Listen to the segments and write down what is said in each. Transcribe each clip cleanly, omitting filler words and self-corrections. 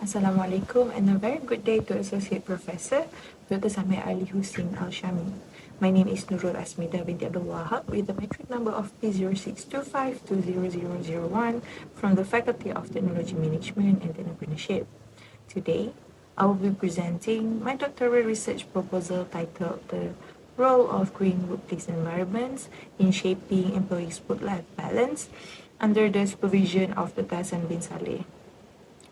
Assalamualaikum and a very good day to Associate Professor Dr. Samir Ali Hussein Al-Shami. My name is Nurul Asmida binti Abdul Wahab with the metric number of P0625200001 from the Faculty of Technology Management and Entrepreneurship. Today, I will be presenting my doctoral research proposal titled The Role of Green Workplace Environments in Shaping Employees' Work-Life Balance under the supervision of Dr. Hassan bin Saleh.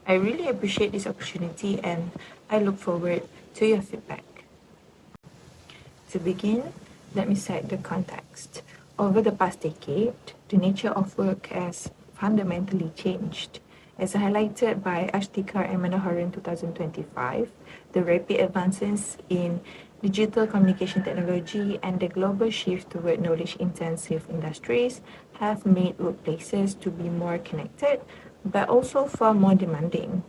I really appreciate this opportunity and I look forward to your feedback. To begin, let me set the context. Over the past decade, the nature of work has fundamentally changed. As highlighted by Ashtikar and Manoharan 2025, the rapid advances in digital communication technology and the global shift toward knowledge-intensive industries have made workplaces to be more connected, but also far more demanding.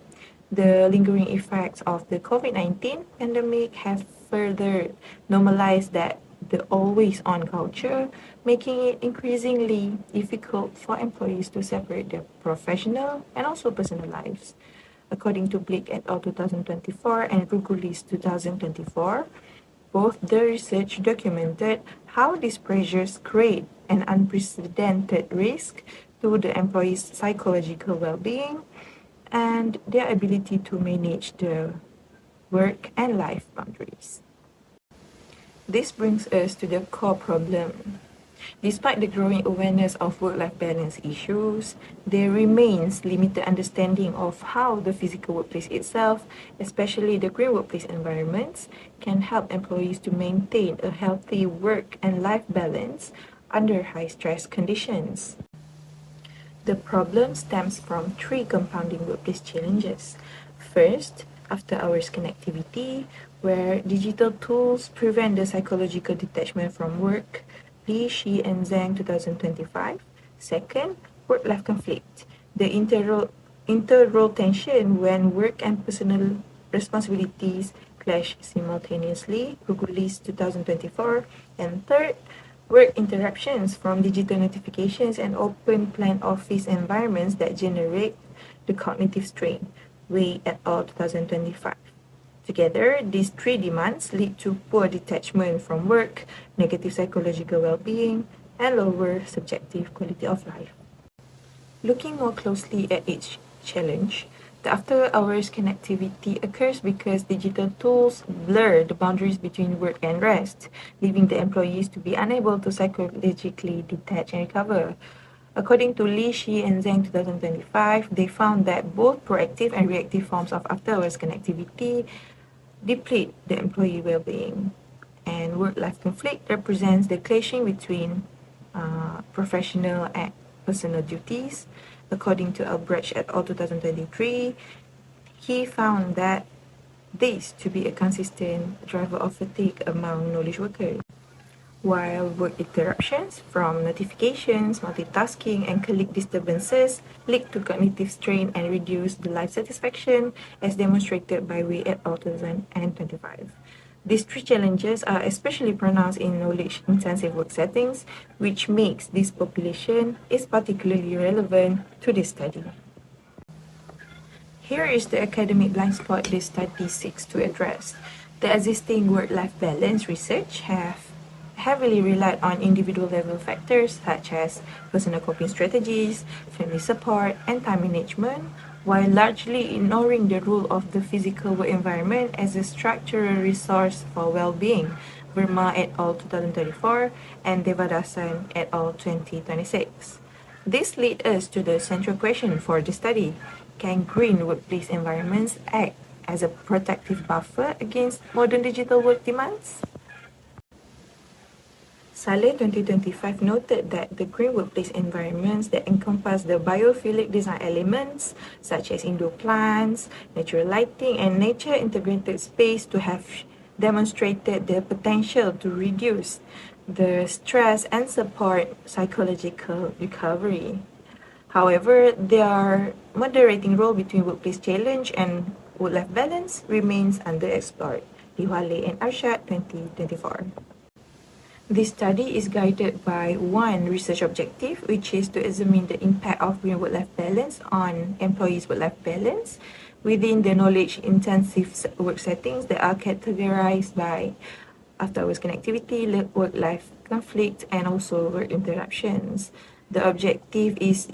The lingering effects of the COVID-19 pandemic have further normalized the always-on culture, making it increasingly difficult for employees to separate their professional and also personal lives. According to Blake et al. 2024 and Rugulis 2024, both the research documented how these pressures create an unprecedented risk to the employee's psychological well-being and their ability to manage the work and life boundaries. This brings us to the core problem. Despite the growing awareness of work-life balance issues, there remains limited understanding of how the physical workplace itself, especially the green workplace environments, can help employees to maintain a healthy work and life balance under high-stress conditions. The problem stems from three compounding workplace challenges. First, after-hours connectivity, where digital tools prevent the psychological detachment from work, Li, Shi, and Zhang 2025. Second, work-life conflict, the inter-role tension when work and personal responsibilities clash simultaneously, Rugulis 2024. And third, work interruptions from digital notifications and open plan office environments that generate the cognitive strain, Wei et al. 2025. Together, these three demands lead to poor detachment from work, negative psychological well-being, and lower subjective quality of life. Looking more closely at each challenge, the after-hours connectivity occurs because digital tools blur the boundaries between work and rest, leaving the employees to be unable to psychologically detach and recover. According to Li, Shi, and Zhang 2025, they found that both proactive and reactive forms of after-hours connectivity deplete the employee well-being. And work-life conflict represents the clashing between professional and personal duties. According to Albrecht et al. 2023, he found that this to be a consistent driver of fatigue among knowledge workers. While work interruptions from notifications, multitasking, and colleague disturbances lead to cognitive strain and reduce the life satisfaction, as demonstrated by Wei et al. 2025. These three challenges are especially pronounced in knowledge-intensive work settings, which makes this population is particularly relevant to this study. Here is the academic blind spot this study seeks to address. The existing work-life balance research have heavily relied on individual level factors such as personal coping strategies, family support, and time management, while largely ignoring the role of the physical work environment as a structural resource for well-being, Verma et al. 2034 and Devadasan et al. 2026. This leads us to the central question for the study. Can green workplace environments act as a protective buffer against modern digital work demands? Saleh 2025 noted that the green workplace environments that encompass the biophilic design elements such as indoor plants, natural lighting, and nature-integrated space to have demonstrated their potential to reduce the stress and support psychological recovery. However, their moderating role between workplace challenge and work-life balance remains underexplored. Lihuale and Arshad 2024. This study is guided by one research objective, which is to examine the impact of green work-life balance on employees' work-life balance within the knowledge-intensive work settings that are categorized by after-hours connectivity, work-life conflict, and also work interruptions. The objective is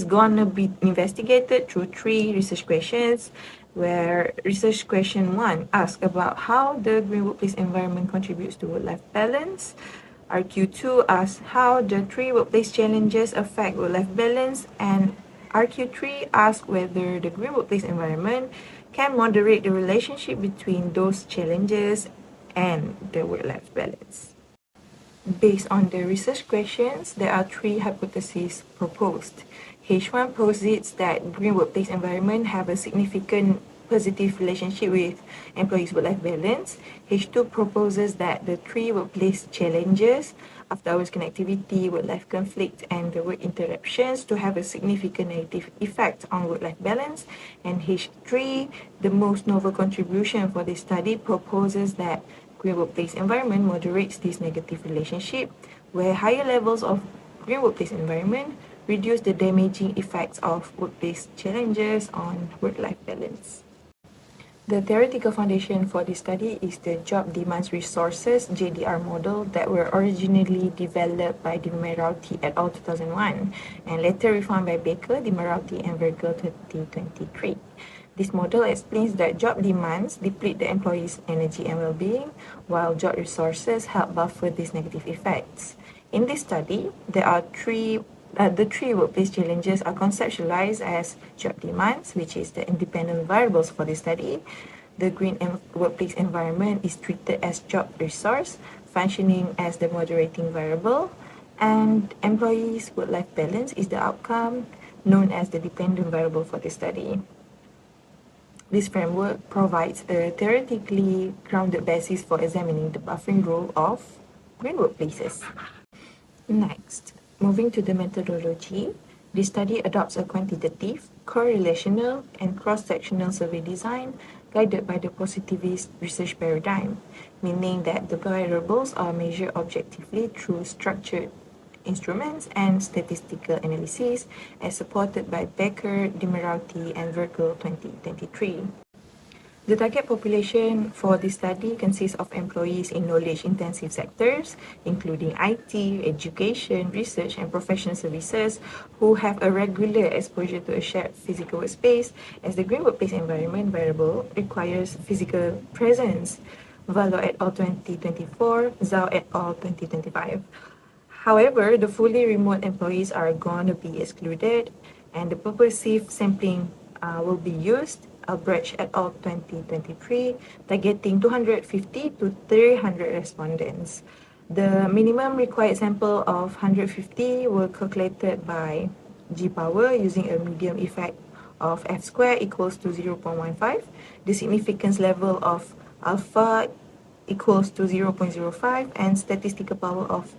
gonna be investigated through 3 research questions, where research question 1 asks about how the green workplace environment contributes to work-life balance. RQ2 asks how the 3 workplace challenges affect work-life balance, and RQ3 asks whether the green workplace environment can moderate the relationship between those challenges and the work-life balance. Based on the research questions, there are 3 hypotheses proposed. H1 posits that green workplace environment have a significant positive relationship with employees' work-life balance. H2 proposes that the 3 workplace challenges, after-hours connectivity, work-life conflict, and the work interruptions, to have a significant negative effect on work-life balance. And H3, the most novel contribution for this study, proposes that green workplace environment moderates this negative relationship, where higher levels of green workplace environment reduce the damaging effects of workplace challenges on work-life balance. The theoretical foundation for this study is the Job Demands Resources JDR model that were originally developed by Dimarati et al. 2001 and later refined by Baker, Dimarati, and Virgil 2023. This model explains that job demands deplete the employee's energy and well-being, while job resources help buffer these negative effects. In this study, there are the 3 workplace challenges are conceptualized as job demands, which is the independent variables for this study. The green workplace environment is treated as job resource, functioning as the moderating variable, and employees' work-life balance is the outcome, known as the dependent variable for this study. This framework provides a theoretically grounded basis for examining the buffering role of green workplaces. Next, moving to the methodology, this study adopts a quantitative, correlational, and cross-sectional survey design guided by the positivist research paradigm, meaning that the variables are measured objectively through structured instruments and statistical analysis as supported by Becker, Dimarati, and Virgil 2023. The target population for this study consists of employees in knowledge-intensive sectors, including IT, education, research, and professional services, who have a regular exposure to a shared physical workspace, as the green workplace environment variable requires physical presence. Valo et al. 2024, Zhao et al. 2025. However, the fully remote employees are going to be excluded, and the purposive sampling will be used. Albrecht et al. 2023, targeting 250 to 300 respondents. The minimum required sample of 150 were calculated by G power using a medium effect of F square equals to 0.15. The significance level of alpha equals to 0.05 and statistical power of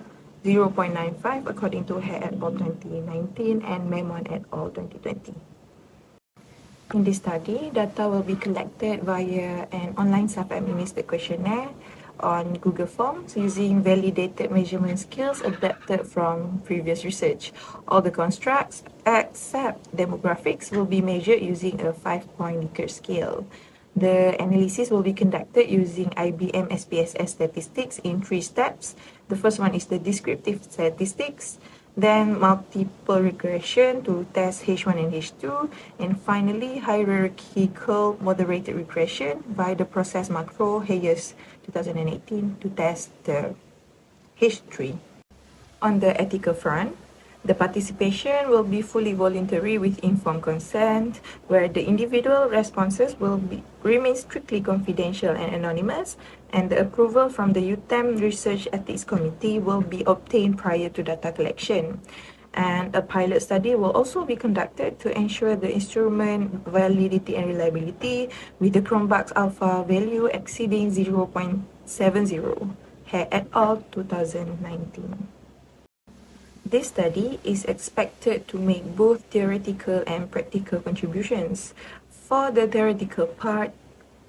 0.95 according to He et al. 2019 and Memon et al. 2020. In this study, data will be collected via an online self-administered questionnaire on Google Forms using validated measurement skills adapted from previous research. All the constructs, except demographics, will be measured using a 5-point Likert scale. The analysis will be conducted using IBM SPSS statistics in 3 steps. The first one is the descriptive statistics, then multiple regression to test H1 and H2, and finally hierarchical moderated regression via the process macro Hayes 2018 to test the H3. On the ethical front, the participation will be fully voluntary with informed consent, where the individual responses will remain strictly confidential and anonymous, and the approval from the UTEM Research Ethics Committee will be obtained prior to data collection. And a pilot study will also be conducted to ensure the instrument validity and reliability with the Chromebox alpha value exceeding 0.70, He et al. 2019. This study is expected to make both theoretical and practical contributions. For the theoretical part,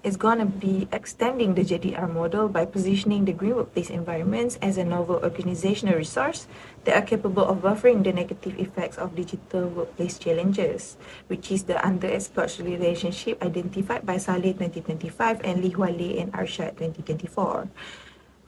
is going to be extending the JDR model by positioning the green workplace environments as a novel organizational resource that are capable of buffering the negative effects of digital workplace challenges, which is the underexplored relationship identified by Saleh 2025 and Li Hualei and Arshad 2024.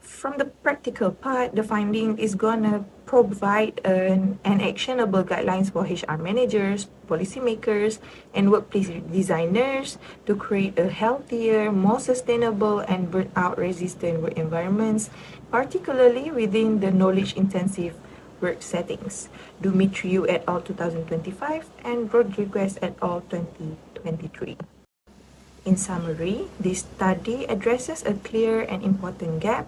From the practical part, the finding is gonna provide an actionable guidelines for HR managers, policymakers, and workplace designers to create a healthier, more sustainable, and burnout-resistant work environments, particularly within the knowledge-intensive work settings. Dumitriou et al. 2025 and Rodriguez et al. 2023. In summary, this study addresses a clear and important gap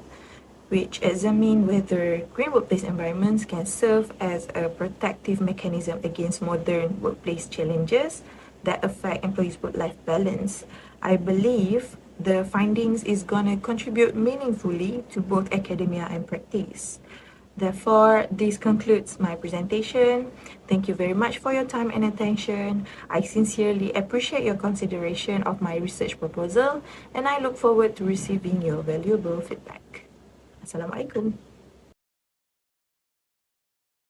which examine whether green workplace environments can serve as a protective mechanism against modern workplace challenges that affect employees' work-life balance. I believe the findings is going to contribute meaningfully to both academia and practice. Therefore, this concludes my presentation. Thank you very much for your time and attention. I sincerely appreciate your consideration of my research proposal and I look forward to receiving your valuable feedback. Assalamualaikum.